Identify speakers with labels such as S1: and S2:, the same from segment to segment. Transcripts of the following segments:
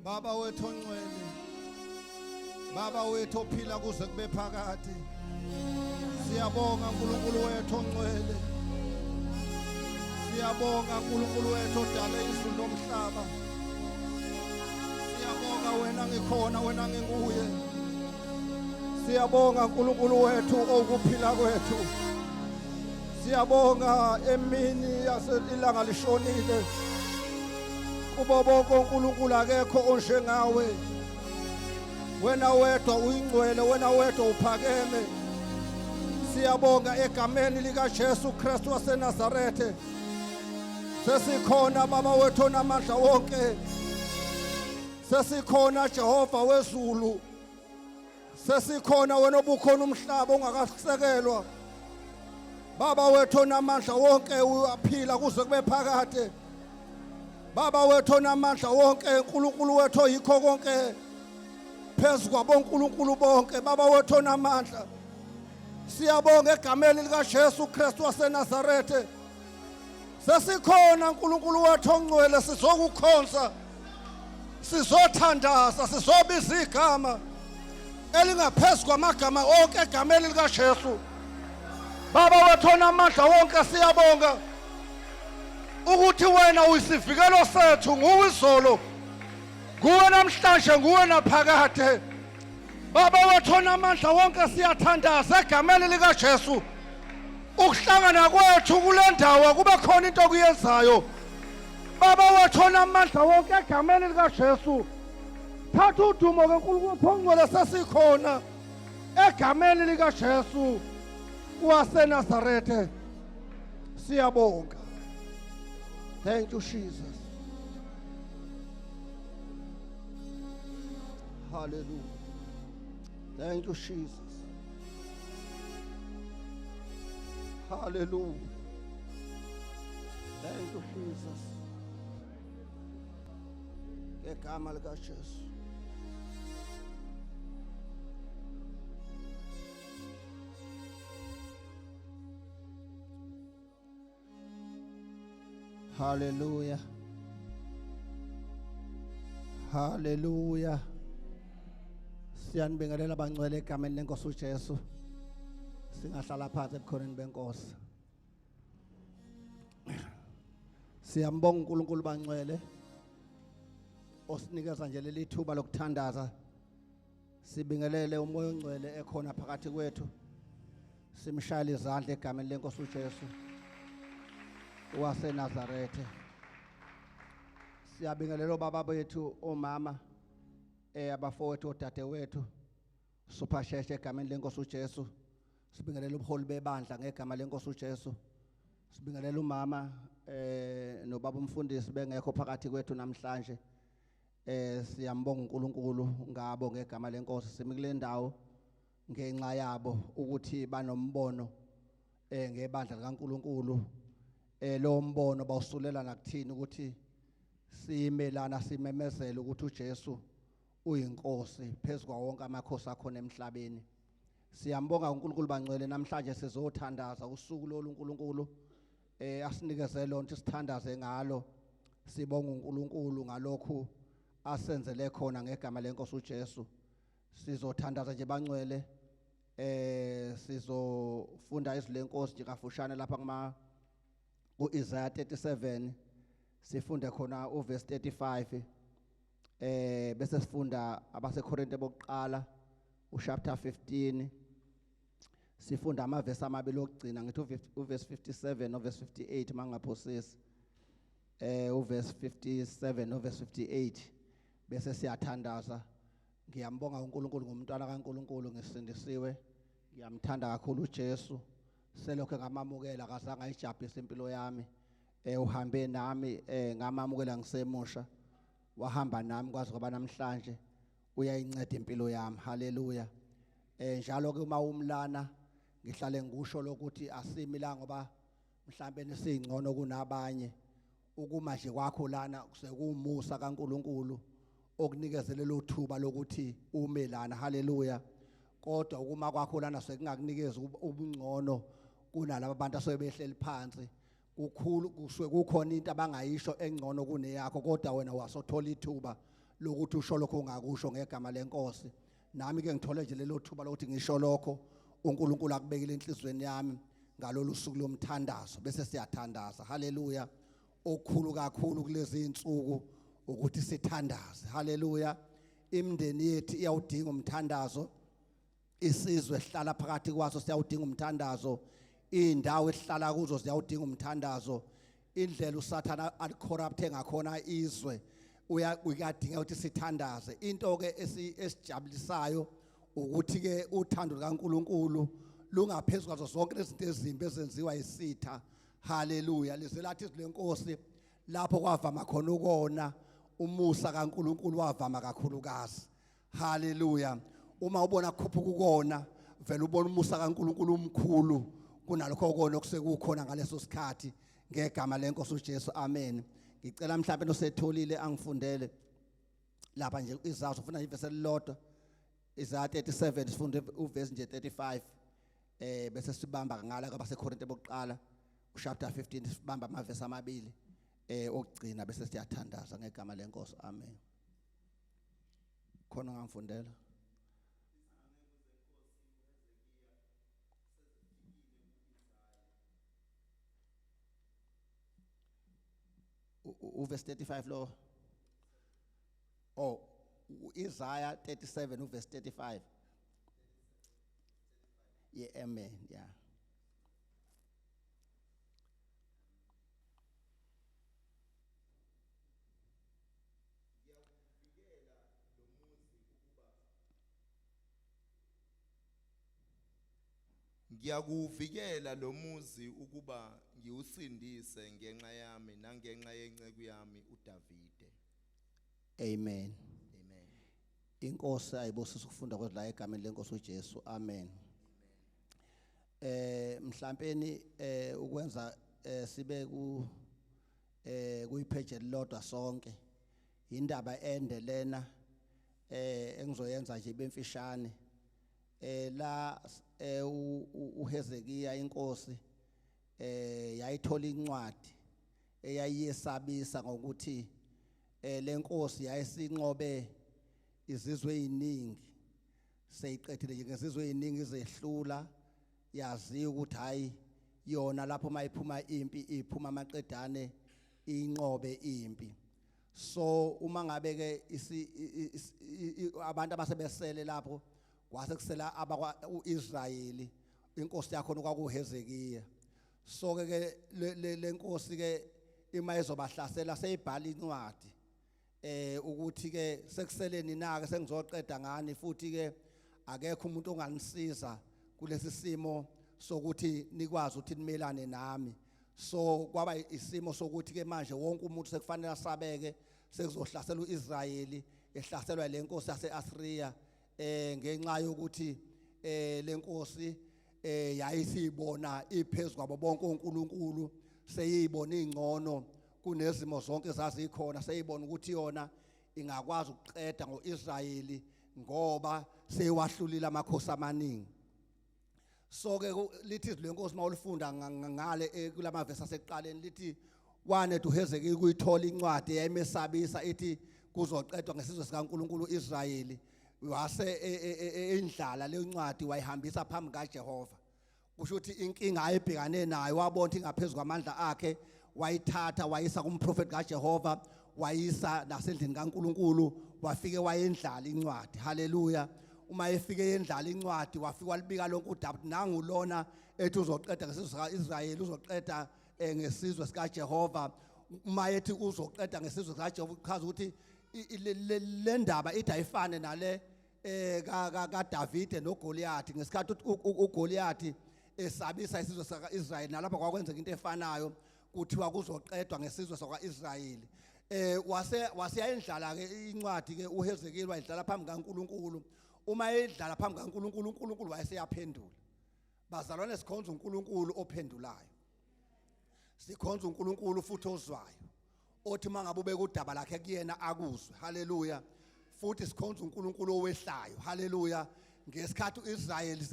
S1: Baba wethu ongcwele, Baba wethu ophila kuze kube phakade, siyabonga uNkulunkulu wethu ongcwele, siyabonga uNkulunkulu wethu odale izulu nomhlaba, siyabonga wena ngikhona wena nginguye, siyabonga uNkulunkulu wethu okuphila kwethu, siyabonga emini yaselanga lishonile, kubo bonke uNkulunkulu akekho onjengawe, wena wedwa uyingcwele, wena wedwa uphakeme. Siyabonga egameni lika Jesu Kristu waseNazarethe, sesikhona Baba wethu onamandla wonke, sesikhona Jehova wezulu, sesikhona wena obukhona umhlaba ongakasekelwa, Baba wethu onamandla wonke uyaphila kuze kube phakade, Baba wethu onamandla wonke, uNkulunkulu wethu oyikho konke phezu kwabonkulunkulu bonke, Baba wethu onamandla, siyabonga egameni lika Jesu Kristu waseNazarethe, sesikhona uNkulunkulu wethu ongcwele, sizokukhonza, sizothandaza, sizobiza igama elingaphezu kwamagama onke egameni lika Jesu. Baba wethu onamandla wonke, siyabonga ukuthi wena uyisivikelo sethu, nguwe izolo, nguwe namhlanje, nguwe naphakade. Baba wethu onamandla wonke, siyathandaza egameni lika Jesu ukuhlangana kwethu kule ndawo kube khona into okuyenzayo. Baba wethu onamandla wonke, egameni lika Jesu thatha udumo keNkulunkulu ongcwele, sesikhona egameni lika Jesu waseNazarethe. Siyabonga. Thank you, Jesus. Hallelujah. Thank you, Jesus. Hallelujah. Thank you, Jesus. Ngegama lika Jesu. Hallelujah. Hallelujah. Siyanibingelela abangcwele egameni lenkosi uJesu. Singahlala phansi ebukhoneni benkosi. Siyambonga uNkulunkulu bangcwele osinikeza nje leli thuba lokuthandaza. Sibingelele umoya ongcwele ekhona phakathi kwethu. Simshayile izandla egameni lenkosi uJesu waseNazarethe. Siyabingelela baba bethu, omama, abafowethu, odadewethu, suphasheshe egameni lenkosi uJesu. Sibingelela ubuholi bebandla ngegama lenkosi uJesu. Sibingelela umama nobaba umfundisi bengekho phakathi kwethu namhlanje. Siyambonga uNkulunkulu ngabo ngegama lenkosi. Simikule ndawo ngenxa yabo ukuthi banombono ngebandla likaNkulunkulu. Lo mbono bawusulela nakuthini ukuthi simelana simemezela ukuthi uJesu uyinkosi phezu kwa wonke amakhosi akhona emhlabeni. Siyambonga uNkulunkulu bangcwele, namhlanje sizothandaza usuku lolu uNkulunkulu asinikeze lonke sithandaze ngalo. Sibonga uNkulunkulu ngalokhu asenzele khona ngegama lenkosi uJesu. Sizothandaza nje bangcwele, sizofunda izwi lenkosi nje kafushane lapha kuma ku-Isaiah 37, sifunde khona uverse 35, bese sifunda abaseKorinte bokuqala uchapter 15, sifunda amavesi amabili okugcina, ngithi uverse 57 noverse 58 mangaphosisi, uverse 57 noverse 58, bese siyathandaza. Ngiyambonga uNkulunkulu ngumntwana kaNkulunkulu, ngisindisiwe, ngiyamthanda kakhulu uJesu. Selokho ngamamukela akazange ayijabhise impilo yami, uhambe nami, ngamamukela ngisemusha, wahamba nami kwaze kwaba namhlanje, uyayinceda impilo yami. Haleluya. Njalo ke uma umlana ngihlale ngikusho lokuthi asimila ngoba mhlambe nesingcono kunabanye, ukuma nje kwakho lana sekumusa kaNkulunkulu okunikezele lo thuba lokuthi ume lana. Haleluya. Kodwa ukuma kwakho lana sekungakunikeza ubungcono kunalabo abantu asebehleli phansi. Kukhulu kusuke kukhona into abangayisho engcono kuneyakho, kodwa wena wasothola ithuba lokuthi usho lokho ongakusho ngegama lenkosi. Nami ke ngithole nje lelo thuba lokuthi ngisho lokho uNkulunkulu akubekile enhlizweni yami ngalolu suku lomthandazo bese siyathandaza. Haleluya. Okukhulu kakhulu kulezi insuku ukuthi sithandaze. Haleluya. Imindeni yethu iyawudinga umthandazo. Isizwe esihlala phakathi kwaso siyawudinga umthandazo. Indawo esihlala kuzo ziyawudinga umthandazo. Indlela uSathana alicorrupte ngakhona izwe uyadinga ukuthi sithandaze. Into ke esijabulisayo ukuthi ke uthando likaNkulunkulu lungaphezulu kwazo zonke izinto ezimbi ezenziwa yisitha. Haleluya. Lizelathi izwi lenkosi lapho kwavama khona ukona umusa kaNkulunkulu wavama kakhulukazi. Haleluya. Uma ubona kukhuphuka ukona vele ubona umusa kaNkulunkulu umkhulu kunalokho kona okusekukhona ngaleso sikhathi ngegama lenkosi uJesu. Amen. Ngicela mhlawumbe nosetholile angifundele lapha nje izazo ufuna ivesi elilodwa Isaiah 37 sifunde uvesi nje 35 bese sibamba ngala kwabaseKorinte bokuqala chapter 15 sibamba amavesi amabili okugcina bese siyathandaza ngegama lenkosi. Amen. Khona ngangifundela uverse 35 lo. Oh, Isaiah 37 verse 35. Yeah, amen. Yeah.
S2: Ngiyakuvikela lo muzi ukuba ngiwusindise ngenxa yami nangenxa yenceku yami uDavide.
S1: Amen.
S2: Amen.
S1: Inkosi ayibosisa ukufunda kwezila egameni lenkosi uJesu. Amen. Mhlampeni ukwenza sibe kuyipage elilodwa sonke indaba ende lena engizoyenza nje bemfishane. La uHezekiya inkosi yayithola incwadi eyayiyesabisa ngokuthi lenkosi yayisinqobe izizwe eziningi seyiqedile nje ngezizwe eziningi izehlula yazi ukuthi hayi yona lapho mayiphuma impi iphuma amaqedane inqobe impi. So uma ngabe ke abantu abasebesele lapho kwase kusela uIsrayeli inkosi yakho okwakuHezekiya. So ke lenkosi ke ima izobahlasela seyibhala incwadi ukuthi ke sekuseleni na ke sengizoqeda ngani futhi ke akekho umuntu onganisiza kulesi simo sokuthi nikwazi ukuthi nimelane nami. So kwaba isimo sokuthi ke manje wonke umuntu sekufanele asabeke sekuzohlasela uIsrayeli ehlaselwa lenkosi yaseAsiriya ngenxa yokuthi lenkosi yayisibona iphezulu kwabo bonke onkulunkulu seyibona ingcono kunezimo zonke zazikhona seyibona ukuthi yona ingakwazi ukuqeda ngoIsrayeli ngoba seyiwahlulile amakhosi amaningi. So ke lithi izwi lenkosi mawulifunda ngale kulamavesi asekuqaleni lithi wane uHezekiya kuyithola incwadi yayimesabisa ithi kuzoqedwa ngesizwe sikaNkulunkulu uIsrayeli. Wase endlala le ncwadi wayihambisa phambi kaJehova. Kusho ukuthi inkinga ayibhekane nayo wabona ingaphezulu kwamandla akhe wayithatha wayisa kumprofeti kaJehova wayisa nasendlini kaNkulunkulu wafike wayendlala incwadi. Haleluya. Uma efike endlala incwadi wafika walibika lonke uDavide nangulona ethi uzoqeda ngesizwe sikaIsrayeli uzoqeda ngesizwe sikaJehova. Uma ethi uzoqeda ngesizwe sikaJehova uchaza ukuthi le ndaba ithi ayifane nale kaDavide noGoliath ngesikhathi uGoliath esabisa isizwe sakaIsrayeli nalapho kwakwenzeka into efanayo kuthiwa kuzoqedwa ngesizwe sakaIsrayeli. Waseyayindlala ke incwadi ke uHezekiya wayidlala phambi kaNkulunkulu. Uma edlala phambi kaNkulunkulu uNkulunkulu wayeseyaphendula. Bazalwane sikhonza uNkulunkulu ophendulayo. Sikhonza uNkulunkulu futhi ozwayo. Othi mangabe ubeka udaba lakhe kuyena akuzwe. Haleluya. Futhi sikhonza uNkulunkulu owehlayo. Haleluya. Ngesikhathi uIsrayeli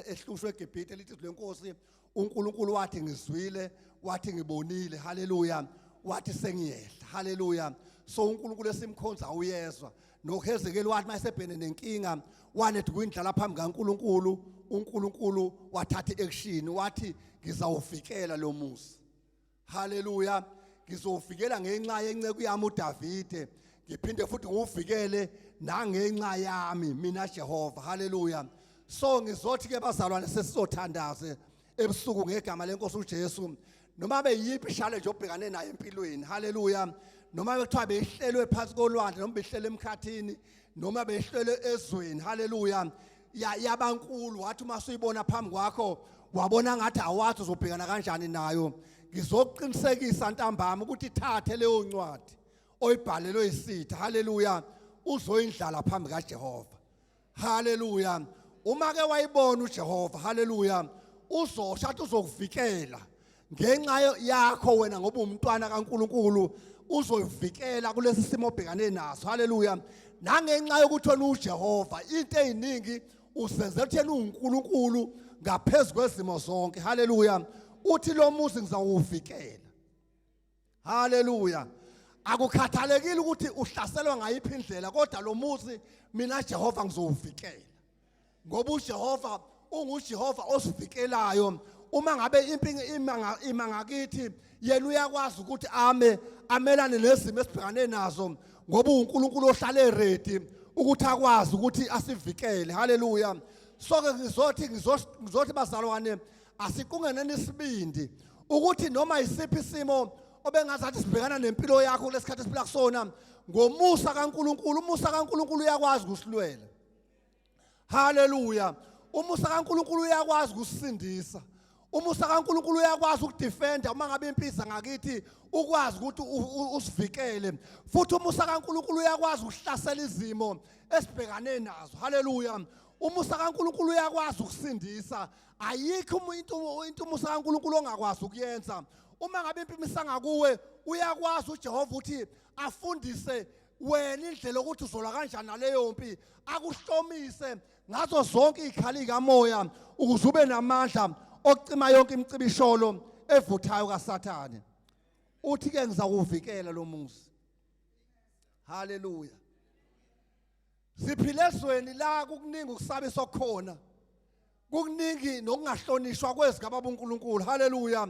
S1: ehlushwe eGibhithe lithi lenkosi uNkulunkulu wathi ngizwile wathi ngibonile. Haleluya. Wathi sengiyehla. Haleluya.
S3: so uNkulunkulu esimkhonza uyezwa nokhezekeli wathi mayesebhene nenkinga wanethi kuyindlala phambi kaNkulunkulu uNkulunkulu wathatha iaction wathi ngizawuvikela lo muzi haleluya ngizowuvikela ngenxa yenceku yami uDavide ngiphinde futhi ngiwuvikele nangenxa yami mina Jehova haleluya so ngizothi ke bazalwane sesizothandaze ebusuku ngegama lenkosi uJesu noma beyiphi challenge obhekane nayo empilweni haleluya noma bekuthiwa behlelwe phansi kolwandle noma behlele emkhathini noma behlele ezweni haleluya yabankulu wathi uma usuyibona phambi kwakho wabona ngathi awathi uzobhekana kanjani nayo ngizokuqinisekisa ntambama ukuthi thathe leyo ncwadi oyibhalelwe isitha haleluya uzoyindlala phambi kaJehova haleluya uma ke wayibona uJehova haleluya uzoshathi uzokuvikela ngenxa yakho wena ngoba umntwana kaNkuluNkulu uzoyivikela kulesi simo obhekane naso haleluya nangenxa yokuthi wena uJehova into eziningi usenzela ukuthi yena uNkulunkulu ngaphezulu kwezimo zonke haleluya uthi lo muzi ngizawuvikela haleluya akukhathalekile ukuthi uhlaselwa ngayiphi indlela kodwa lo muzi mina Jehova ngizowuvikela ngoba uJehova unguJehova osivikelayo uma ngabe impinga ima ngakithi yena uyakwazi ukuthi amelane nezimo esibhekane nazo ngoba uNkulunkulu ohlale ready ukuthi akwazi ukuthi asivikele haleluya so ke ngizothi bazalwane asiqungeneni isibindi ukuthi noma isiphi isimo obengazathi sibhekana nempilo yakho lesikhathi esiphila kusona ngomusa kaNkulunkulu umusa kaNkulunkulu uyakwazi ukusilwela haleluya umusa kaNkulunkulu uyakwazi ukusindisa umusa kaNkulunkulu uyakwazi ukudefenda uma ngabe impisa ngakithi ukwazi ukuthi usivikele futhi umusa kaNkulunkulu uyakwazi ukuhlasela izimo esibhekane nazo haleluya umusa kaNkulunkulu uyakwazi ukusindisa ayikho into umusa kaNkulunkulu ongakwazi ukuyenza uma ngabe impimisa ngakuwe uyakwazi uJehova ukuthi afundise wena indlela ukuthi uzola kanjani naleyo mpi akuhlomise ngazo zonke izikhali kamoya ukuze ube namandla okucima yonke imicibisholo evuthayo kaSathane uthi ke ngizakuvikela lo muzi haleluya siphile ezweni la kukuningi ukusabisa okukhona kukuningi nokungahlonishwa kwezigaba uNkulunkulu haleluya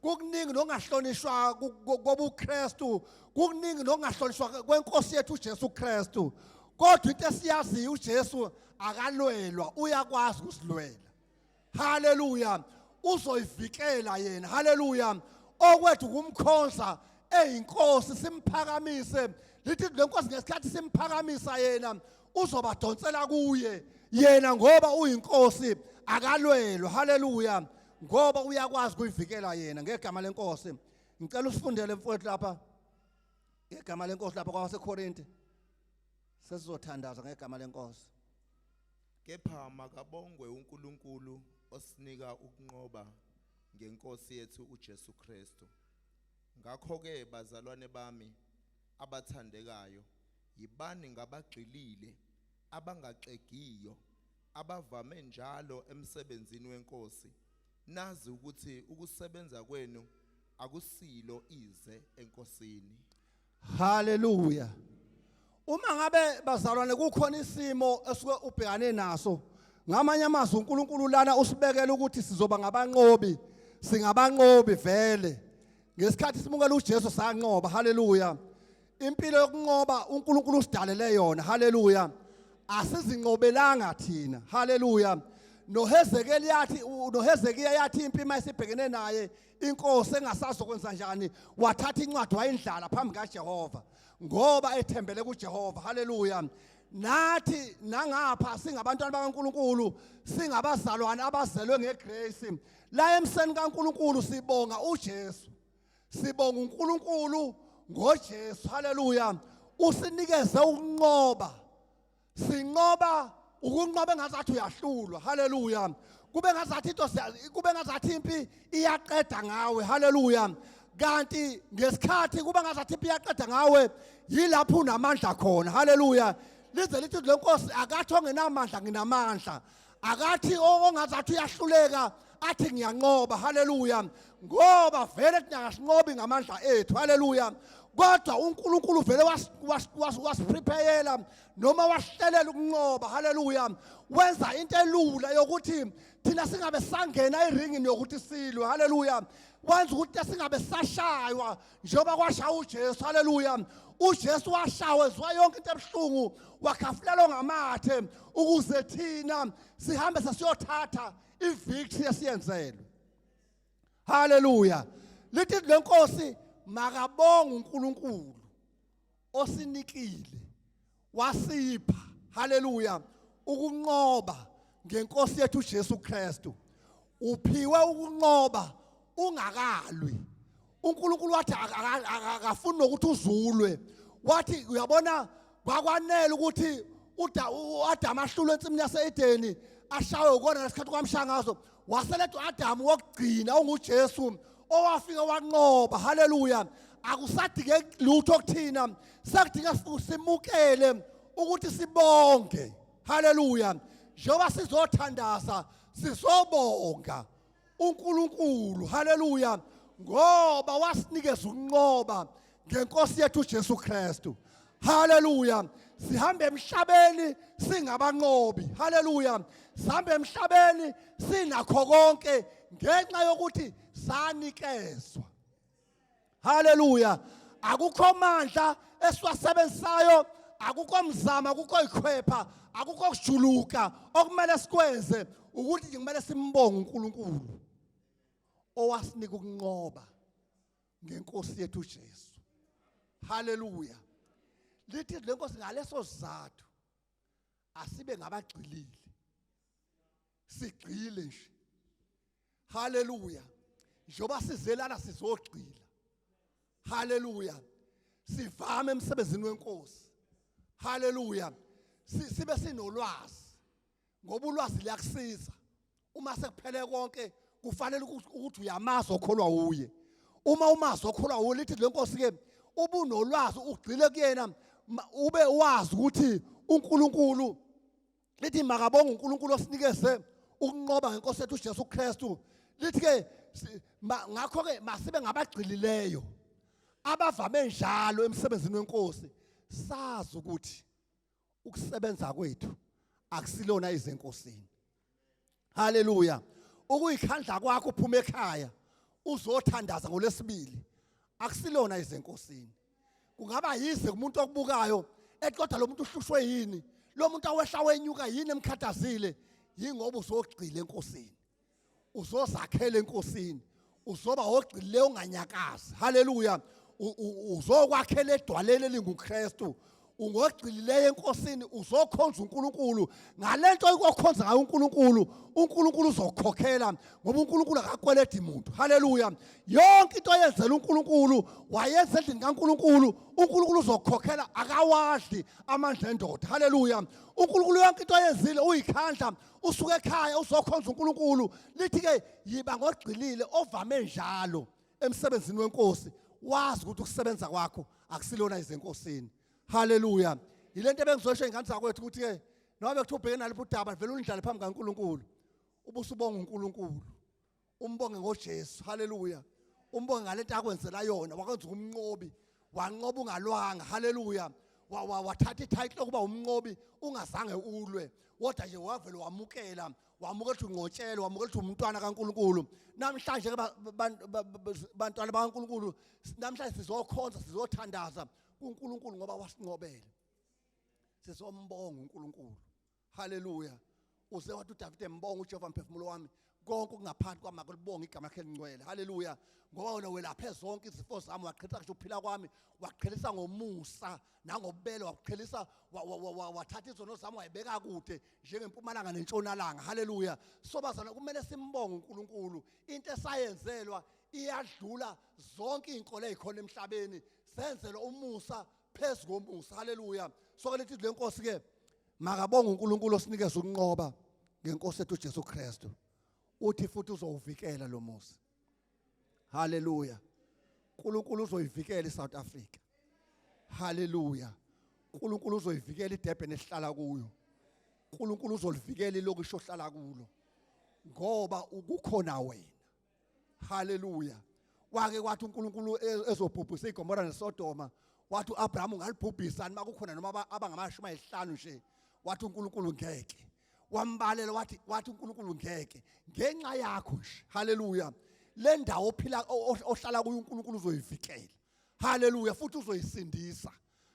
S3: kukuningi nokungahlonishwa kobuKristu kukuningi nokungahlonishwa kwenkosi yethu uJesu Kristu kodwa into esiyaziyo uJesu akalwelwa uyakwazi ukusilwela haleluya uzoyivikela yena haleluya okwethu kumkhonza eyinkosi simphakamise lithi lenkosi ngesikhathi simphakamisa yena uzobadonsela kuye yena ngoba uyinkosi akalwelwa haleluya ngoba uyakwazi ukuyivikela yena ngegama lenkosi ngicela usifundele mfowethu lapha ngegama lenkosi lapha kwabaseKorinte sesizothandaza ngegama lenkosi
S2: kepha makabongwe uNkulunkulu osinika ukunqoba ngenkosi yethu uJesu Kristu ngakho ke bazalwane bami abathandekayo yibani ngabagxilile abangaxegiyo abavame njalo emsebenzini wenkosi nazi ukuthi ukusebenza kwenu akusilo ize enkosini
S3: haleluya uma ngabe bazalwane kukhona isimo esuke ubhekane naso ngamanye amazwi uNkulunkulu lana usibekela ukuthi sizoba ngabanqobi singabanqobi vele ngesikhathi simukela uJesu sanqoba haleluya impilo yokunqoba uNkulunkulu usidalele yona haleluya asizinqobelanga thina haleluya noHezekiya yathi impi mayisibhekene naye inkosi engasazi ukwenza njani wathatha incwadi wayindlala phambi kaJehova ngoba ethembele kuJehova haleluya nathi nangapha singabantwana bakaNkulunkulu singabazalwane abazelwe ngegrace la emseni kaNkulunkulu sibonga uJesu sibonga uNkulunkulu ngoJesu haleluya usinikeze ukunqoba sinqoba ukunqoba engazathi uyahlulwa haleluya kube ngazathi impi iyaqeda ngawe haleluya kanti ngesikhathi kube ngazathi impi iyaqeda ngawe yilapho unamandla khona haleluya lize lithi lenkosi akathi ongenamandla nginamandla akathi ongazathi uyahluleka athi ngiyanqoba haleluya ngoba vele thina ngasinqobi ngamandla ethu haleluya kodwa uNkulunkulu vele wasiprepayela noma wasihlelela ukunqoba. Haleluya. Wenza into elula yokuthi thina singabe sangena eringini yokuthi silwe. Haleluya. Wenza ukuthi singabe sashaywa njengoba kwashaya uJesu. Haleluya. uJesu washawezwa yonke into ebuhlungu, wakhafulelwa ngamathe ukuze thina sihambe sesiyothatha ivictory esiyenzelwe. Haleluya. Lithi lenkosi makabonge uNkulunkulu osinikile wasipha, haleluya, ukunqoba ngenkosi yethu uJesu Kristu. Uphiwe ukunqoba ungakalwi. uNkulunkulu wathi akafuni nokuthi uzulwe. Wathi uyabona kwakwanele ukuthi uAdam ahlulwe ensimini yase-Edeni ashawe ukona ngesikhathi kwamshangazo. Waseletha uAdam wokugcina onguJesu owafika wanqoba. Haleluya. Akusadingeki lutho kuthina, sakudinga simukele ukuthi sibonge. Haleluya. Njengoba sizothandaza sisobonga uNkulunkulu. Haleluya. Ngoba wasinikeza ukunqoba ngenkosi yethu uJesu Kristu. Haleluya. Sihambe emhlabeni singabanqobi. Haleluya. Sihambe emhlabeni sinakho konke ngenxa yokuthi sanikezwa. Haleluya. Akukho mandla esiwasebenzisayo, akukho mzama, akukho ikhwepha, akukho kujuluka okumele sikwenze ukuthi kumele simbonge uNkulunkulu owasinika ukunqoba ngenkosi yethu uJesu. Haleluya. Lithi lenkosi ngaleso sizathu asibe ngabagxilile, sigxile nje. Haleluya. Njengoba sizelana sizogxila. Haleluya. Sivame emsebenzini wenkosi. Haleluya. Sibe sinolwazi, ngoba ulwazi liyakusiza. Uma sekuphele konke kufanele ukuthi uyamazi okholwa uye. Uma umazi okholwa uye, lithi lenkosi ke ubunolwazi ugxile kuyena, ube wazi ukuthi uNkulunkulu, lithi makabonge uNkulunkulu osinikeze ukunqoba ngenkosi yethu uJesu Kristu. Lithi ke ngakho ke masibe ngabagxilileyo abavame njalo emsebenzini wenkosi, sazi ukuthi ukusebenza kwethu akusilona izenkosini. Haleluya. Ukuyikhandla kwakho uphuma ekhaya uzothandaza ngoLwesibili akusilona izenkosini. Kungaba yize kumuntu okubukayo kodwa lo muntu uhlushwe yini, lo muntu awehla wenyuka yini emkhathazile, yingoba uzogxila enkosini, uzozakhela enkosini, uzoba ogxile onganyakazi. Haleluya. Uzokwakhela edwaleni elinguKristu, ungogxilileyo enkosini, uzokhonza uNkulunkulu ngalento oyikhonza ngayo uNkulunkulu. uNkulunkulu uzokukhokhela ngoba uNkulunkulu akakweledi muntu. Haleluya. Yonke into oyenzela uNkulunkulu wayenza endlini kaNkulunkulu, uNkulunkulu uzokukhokhela, akawadli amandla endoda. Haleluya. uNkulunkulu yonke into oyenzile uyikhandla, usuke ekhaya uzokhonza uNkulunkulu. Lithi ke yiba ngogxilile ovame njalo emsebenzini wenkosi, wazi ukuthi ukusebenza kwakho akusilona izenkosini. Haleluya. Yilento ebengizosho ingane zakwethu ukuthi ke noma bekuthiwa ubheke naliphi udaba vele ulindlale phambi kaNkulunkulu, ubusubonga uNkulunkulu, umbonge ngoJesu. Haleluya. Umbonge ngalento akwenzela yona, wakwenza umnqobi, wanqoba ungalwanga. Haleluya. Wathatha ititle ukuba umnqobi ungazange ulwe, kodwa nje wavele wamukela ukuthi ungqotshelwe, wamukela ukuthi umntwana kaNkulunkulu. Namhlanje ke bantwana bakaNkulunkulu, namhlanje sizokhonza, sizothandaza uNkulunkulu ngoba wasinqobele. Sizombonga uNkulunkulu. Haleluya. Uze wathi uDavide mbonga uJehova mphefumulo wami, konke okungaphansi kwami akulibonga igama lakhe elingcwele. Haleluya. Ngoba wena welaphe zonke izifo zami, waqhelisa ngisho ukuphila kwami, waqhelisa ngomusa nangobubele, waqhelisa wathatha izono zami wayibeka kude njengempumalanga nentshonalanga. Haleluya. Sobazana kumele simbonge uNkulunkulu. Into esayenzelwa iyadlula zonke izinkolo ezikhona emhlabeni, senzelwa umusa phezu komusa. Haleluya. So ke lithi lenkosi ke makabonge uNkulunkulu osinikeza ukunqoba ngenkosi yethu uJesu Kristu. Uthi futhi uzowuvikela lo musa. Haleluya. uNkulunkulu uzoyivikela iSouth Africa. Haleluya. uNkulunkulu uzoyivikela iDurban esihlala kuyo. uNkulunkulu uzolivikela ilokisho ohlala kulo ngoba ukukhona wena. Haleluya. wake kwathi uNkulunkulu ezobhubhisa iGomora neSodoma wathi uAbraham ungalibhubhisa makukhona noma abangamashumi ayisihlanu nje wathi uNkulunkulu ngeke wambalela wathi uNkulunkulu ngeke ngenxa yakho nje haleluya le ndawo ophila ohlala kuyo uNkulunkulu uzoyivikela haleluya futhi uzoyisindisa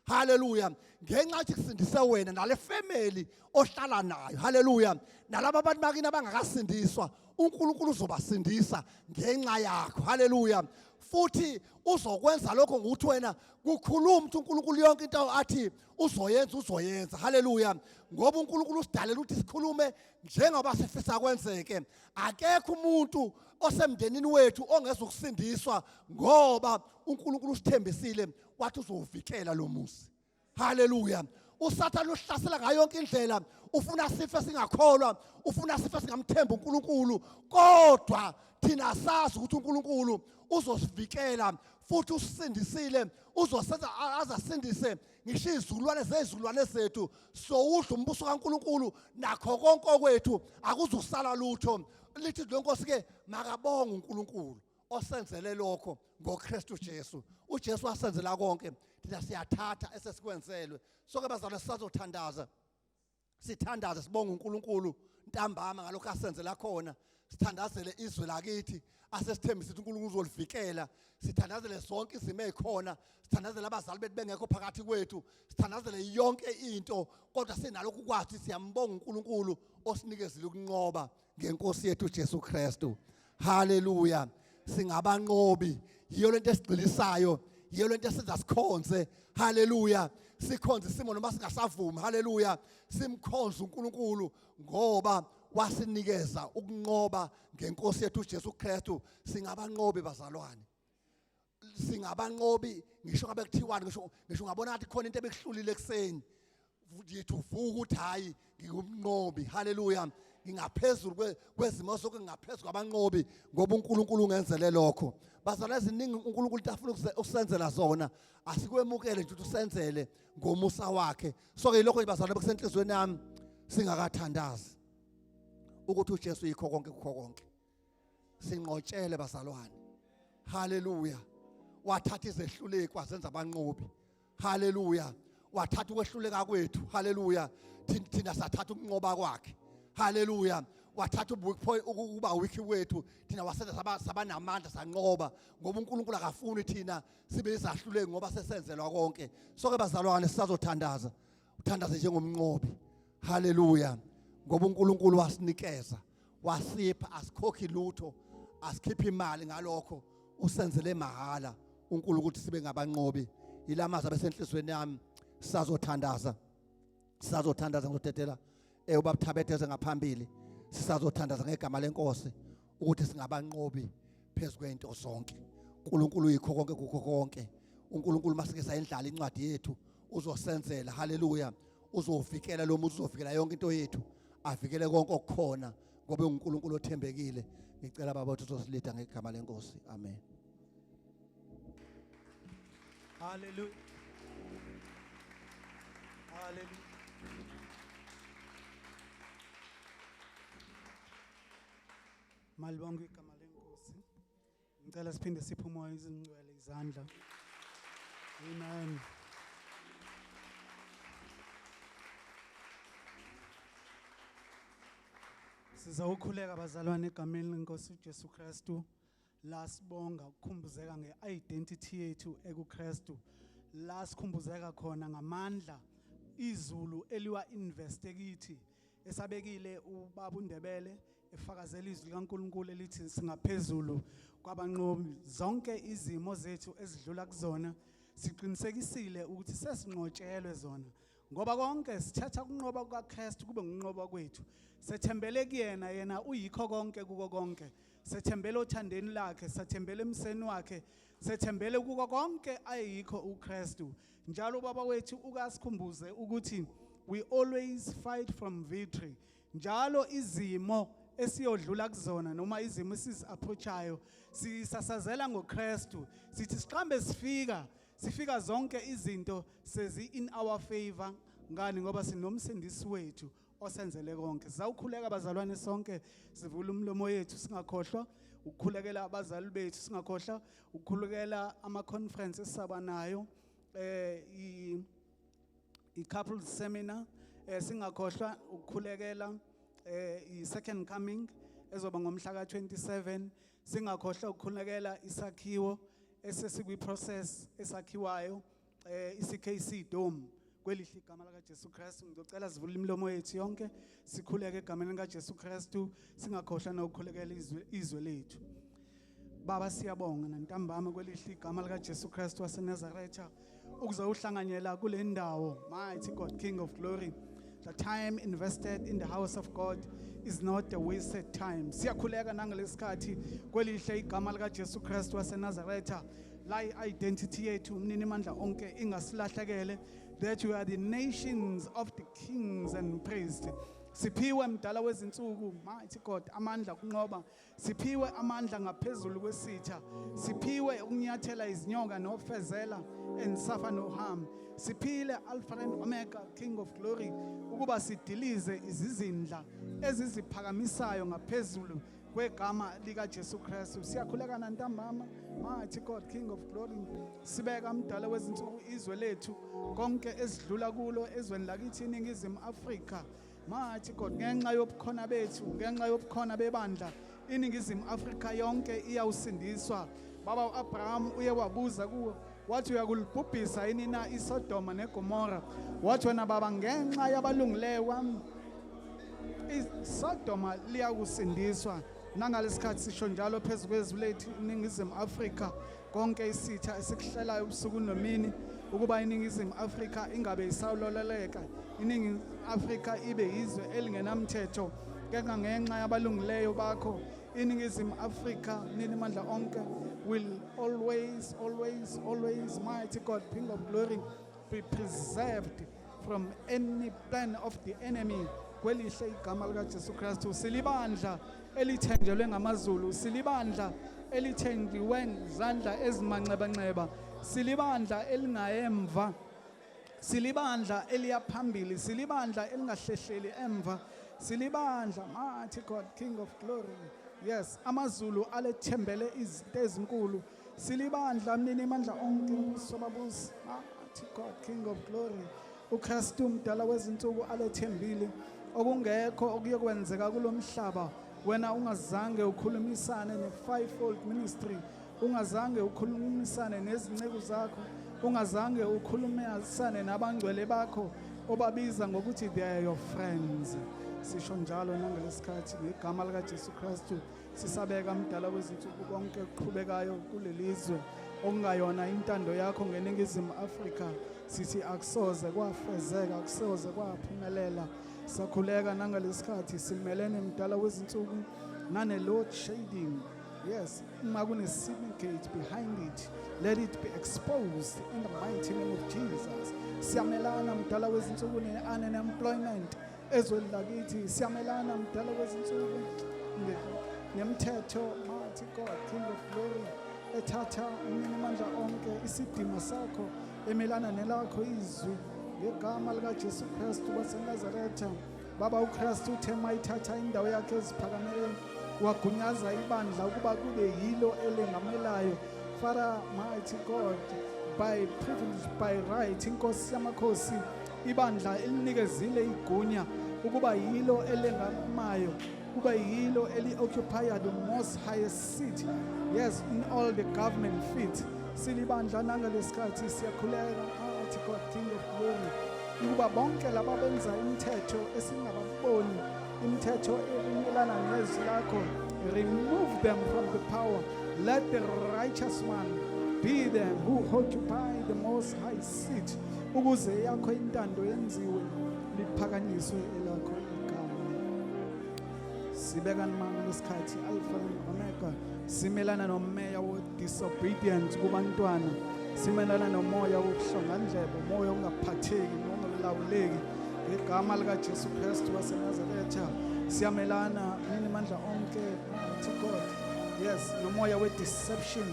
S3: haleluya ngenxa yokuthi kusindise wena nale family ohlala nayo haleluya nalabo abantu bakini abangakasindiswa uNkulunkulu uzobasindisa ngenxa yakho haleluya futhi uzokwenza lokho ngokuthi wena kukhuluma ukuthi uNkulunkulu yonke into athi uzoyenza haleluya ngoba uNkulunkulu usidalela ukuthi sikhulume njengoba sifisa kwenzeke akekho umuntu osemndenini wethu ongeza ukusindiswa ngoba uNkulunkulu usithembisile wathi uzovikela lo muzi haleluya uSathane uhlasela ngayo yonke indlela ufuna sife singakholwa ufuna sife singamthembi uNkulunkulu kodwa thina sazi ukuthi uNkulunkulu uzosivikela futhi usindisile uzosenza azasindise ngisho izulwane zezulwane zethu sowudla umbuso kaNkulunkulu nakho konke okwethu akuzusala lutho lithi lenkosi ke makabonge uNkulunkulu osenzele lokho ngoKristu Jesu uJesu wasenzela konke thina siyathatha esesikwenzelwe soke bazalwane sizothandaza sithandaze sibonge uNkulunkulu ntambama ngalokho asenzela khona sithandazele izwe lakithi asesithembisa ukuthi uNkulunkulu uzolivikela sithandazele zonke izimo ezikhona sithandazele abazali bethu bengekho phakathi kwethu sithandazele yonke into kodwa sinalokho ukwazi siyambonga uNkulunkulu osinikezile ukunqoba ngenkosi yethu Jesu Kristu haleluya singabanqobi yiyo lento esigcilisayo yiyo lento esenza sikhonze haleluya sikhonze isimo noma singasavumi haleluya simkhonze uNkulunkulu ngoba wasinikeza ukunqoba ngenkosi yethu Jesu Kristu singabanqobi bazalwane singabanqobi ngisho ngabe kuthiwani ngisho ngabona ngathi khona into ebekuhlulile ekseni yethu vuka ukuthi hayi ngingumnqobi haleluya ngingaphezulu kwezimo sonke ngingaphezulu kwabanqobi ngoba uNkulunkulu ungenzele lokho bazalwane eziningi uNkulunkulu afuna ukusenzela zona asikwemukele nje ukuthi usenzele ngomusa wakhe soke lokho bazalwane bekusenhlizweni yami singakathandazi ukuthi uJesu yikho konke kukho konke sinqotshele bazalwane haleluya wathatha izehluleko wazenza abanqobi haleluya wathatha ukwehluleka kwethu haleluya thina sathatha ukunqoba kwakhe haleluya wathatha ukuba weak wethu thina wasenza sabanamandla sanqoba ngoba uNkulunkulu akafuni thina sibe izahluleki ngoba sesenzelwa konke soke bazalwane sizothandaza uthandaze njengomnqobi haleluya ngoba uNkulunkulu wasinikeza wasipha asikhokhi lutho asikhipha imali ngalokho usenzele mahala uNkulunkulu ukuthi sibe ngabanqobi ilamaza besenhlizweni yami sizothandaza ngizothetela ubabthabetheze ngaphambili sizothandaza ngegama lenkosi ukuthi singabanqobi phezukwento zonke uNkulunkulu yikho konke kukho konke uNkulunkulu masikeza indlala incwadi yethu uzosenzela haleluya uzovikela lo muntu uzovikela yonke into yethu avikele konke okukhona ngoba uNkulunkulu othembekile ngicela baba ukuthi uzosilida ngegama lenkosi amen
S4: haleluya haleluya malibonke igama lenkosi ngicela siphinde siphe umoya izingcwele izandla amen sizawukhuleka bazalwane egameni lenkosi uJesu Kristu la sibonga ukukhumbuzeka ngeidentity yethu ekuKristu la sikhumbuzeka khona ngamandla izulu eliwa investe kithi esabekile ubaba uNdebele efakazela izwi likaNkulunkulu elithi singaphezulu kwabanqobi zonke izimo zethu ezidlula kuzona siqinisekisile ukuthi sesinqotshelwe zona ngoba konke sithatha ukunqoba kukaKristu kube ngunqoba kwethu sethembele kuyena yena uyikho konke kuko konke sethembele othandeni lakhe sethembele emseni wakhe sethembele kuko konke ayikho uKristu njalo baba wethu ukasikhumbuze ukuthi we always fight from victory njalo izimo esiyodlula kuzona noma izimo esizi-approachayo sisasazela ngoKristu sithi siqhambe sifika zonke izinto sezi in our favor ngani ngoba sinomsindisi wethu osenzele konke. Sizawukhuleka bazalwane sonke sivule umlomo yethu singakhohlwa ukukhulekela abazali bethu singakhohlwa ukukhulekela ama-conference esisaba nayo i-couples seminar singakhohlwa ukukhulekela i-second coming ezoba ngomhla ka-27 singakhohlwa ukukhulekela isakhiwo esesikwi-process esakhiwayo isi-KC Dome kwelihle igama likaJesu Kristu. Ngizocela sivule imilomo yethu yonke sikhuleke egameni likaJesu Kristu singakhohlwa nokukhulekela izwe lethu. Baba siyabonga nantambama kwelihle igama likaJesu Kristu waseNazaretha ukuzowuhlanganyela kule ndawo. Mighty God, King of glory, the time invested in the house of God is not a wasted time. Siyakhuleka nangalesikhathi kwelihle igama likaJesu Kristu waseNazaretha la identity yethu umnini mandla onke ingasilahlekele, that you are the nations of the kings and priests. Siphiwe mdala wezinsuku, mighty God, amandla kunqoba, siphiwe amandla ngaphezulu kwesitha, siphiwe ukunyathela izinyoka nofezela and suffer no harm. Siphile Alpha and Omega, King of glory, ukuba sidilize izizindla eziziphakamisayo ngaphezulu kwegama likaJesu Kristu. Siyakhuleka nantambama, mighty God, King of glory, sibeka mdala wezinsuku izwe lethu konke esidlula kulo ezweni lakithi iningizimu Afrika. Mighty God, ngenxa yobukhona bethu, ngenxa yobukhona bebandla iningizimu Afrika yonke iyawusindiswa. Baba uAbraham uye wabuza kuwo wathi uyakulibhubhisa yini na iSodoma neGomora? Wathi wena baba ngenxa yabalungileyo kwami iSodoma liyakusindiswa. Nangalesikhathi sisho njalo phezu kwezwi lethu iningizimu Afrika konke isitha esikuhlelayo ubusuku nomini ukuba iningizimu Afrika ingabe isawuloleleka, iningizimu Afrika ibe yizwe elingenamthetho ngenxa yabalungileyo bakho. Iningizimu Afrika nini mandla onke will always, mighty God, King of glory, be preserved from any plan of the enemy. Kwelihle igama likaJesu Kristu. Silibandla elithenjelwe ngamazulu, silibandla elithenjiwe ngezandla ezimanxebanxeba, silibandla elingayemva, silibandla eliyaphambili, silibandla elingahlehleli emva, silibandla, mighty God, King of glory. Yes, amazulu alethembele izinto ezinkulu, silibandla mnini mandla onke sobabusi, mighty God, King of glory. uKristu mdala wezinsuku alethembile okungekho okuyokwenzeka kulomhlaba wena ungazange ukhulumisane ne-fivefold ministry, ungazange ukhulumisane nezinceku zakho, ungazange ukhulumisane nabangcwele bakho obabiza ngokuthi they are your friends. Sisho njalo nangalesikhathi ngegama likaJesu Kristu sisabeka mdala wezinsuku konke okuqhubekayo kulelizwe okungayona intando yakho ngeningizimu Afrika, sithi akusoze kwafezeka, akusoze kwaphumelela. Sakhuleka nangalesikhathi simelene mdala wezinsuku nane-load shedding. Yes, uma kune-syndicate behind it, let it be exposed in the mighty name of Jesus. Siyamelana mdala wezinsuku ne-unemployment ezweni lakithi, siyamelana mdala wezinsuku nemthetho, mighty God, King of glory, ethatha umninimandla onke isidima sakho emelana nelakho izwi ngegama likaJesu Kristu waseNazaretha. Baba uKristu uthe mayithatha indawo yakhe eziphakameleyo wagunyaza ibandla ukuba kube yilo elengamelayo. Father, mighty God, by privilege, by right, inkosi yamakhosi, ibandla elinikezile igunya ukuba yilo elengamayo, ukuba yilo eli-occupy the most highest seat, yes, in all the government feet. Silibandla nangalesikhathi siyakhuleka, mighty God, King of glory, ukuba bonke laba benza imithetho esingababoni, imithetho emelana nezwi lakho, remove them from the power. Let the righteous one be them who occupy the most high seat, ukuze yakho intando yenziwe liphakanyiswe elakho igama. Sibeka nangalesikhathi Alpha and Omega, simelana nomoya wo-disobedience kubantwana, simelana nomoya wokuhlongandlebe, umoya ongaphatheki nongalawuleki ngegama likaJesu Kristu waseNazaretha. Siyamelana nimandla onke, mighty God, yes, nomoya we-deception,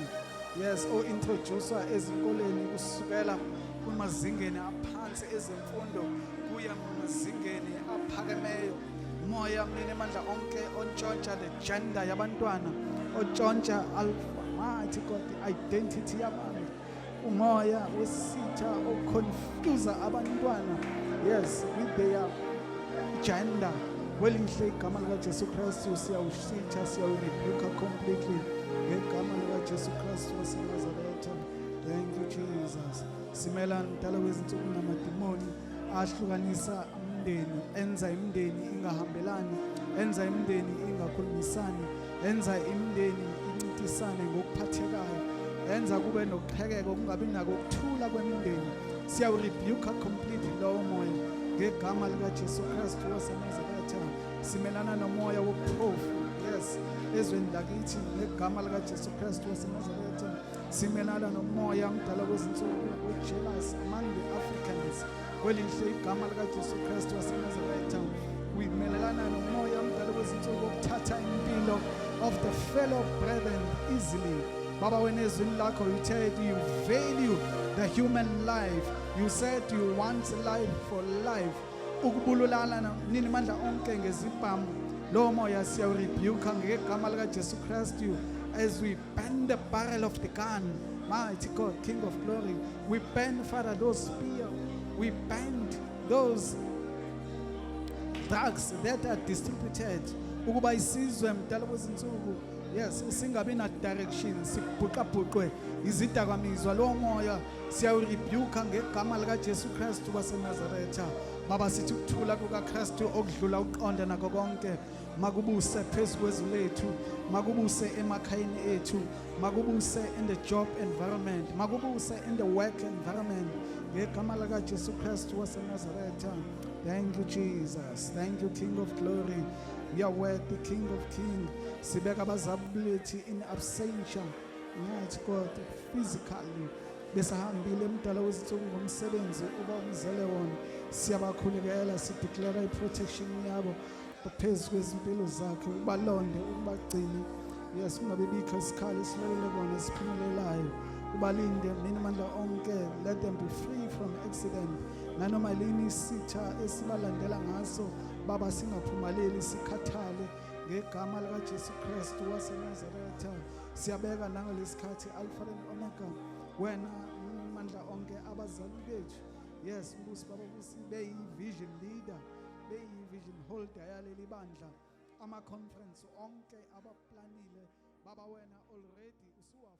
S4: yes, o-introducer ezinkoleni kusukela kumazingeni aphansi ezemfundo uye emazingeni aphakemeyo. Moya mnini amandla onke ontshontsha le gender yabantwana, ontshontsha alpha, mighty God, identity yabantu. Umoya wesitha oconfusa abantwana, yes, with their gender. Kwelihle igama likaJesu Kristu siyawusitha, siyawurebuka completely ngegama likaJesu Kristu waseNazaretha. Thank you Jesus. Simela mdala wezinsuku namadimoni ahlukanisa umndeni, enza imindeni ingahambelani, enza imindeni ingakhulumisani, enza imindeni incintisane ngokuphathekayo, enza kube nokuqhekeka kungabi nako ukuthula kwemindeni. Siyawurebuka completely lowo moya ngegama likaJesu Kristu waseNazaretha. Simelana nomoya wobuphofu, yes, ezweni lakithi ngegama likaJesu Kristu waseNazaretha. Simelana nomoya mdala wezinsuku we-jealous among the Africans. Kwelihle igama likaJesu Kristu waseNazaretha. Wimelana nomoya mdala wezinsuku ukuthatha impilo of the fellow brethren easily. Baba, when ezwini lakho you said you value the human life. You said you want life for life. Ukubululana nini mandla onke ngezibhamu. Lo moya siyawurebuka ngegama likaJesu Kristu. As we bend the barrel of the gun, mighty God, King of glory, we bend, Father, those spear, we bend those drugs that are distributed. Ukuba isizwe mdala wezinsuku, yes, singabi na direction, sibhuqabhuqwe izidakamizwa. Lo moya siyawurebuka ngegama likaJesu Kristu waseNazaretha. Baba, sithi ukuthula kukaKristu okudlula ukuqonda nakho konke makubuse phezu kwezwi lethu, makubuse emakhayeni ethu, makubuse in the job environment, makubuse in the work environment ngegama likaJesu Kristu waseNazaretha. Thank you Jesus, thank you King of glory, you are worthy King of kings. Sibeka abazalwane in absentia, mighty God, physically besahambile emdala wezinsuku ngomsebenzi uba umzele wona. Siyabakhulekela, sideclare protection yabo phezu kwezimpilo zakhe, ubalonde, ubagcine. Yes, kungabe bikho isikhala esilele kona esiphumelelayo. Ubalinde mina amandla onke, let them be free from accident. Nanoma lini isitha esibalandela ngaso, Baba, singaphumeleli, sikhathale ngegama likaJesu Kristu waseNazaretha. Siyabeka nangalesikhathi Alpha and Omega, wena amandla onke abazali bethu. Yes, Mbusi Baba, beyi-vision leader, beyi-vision holder yaleli bandla, ama-conference onke abaplanile, Baba, wena already usuwa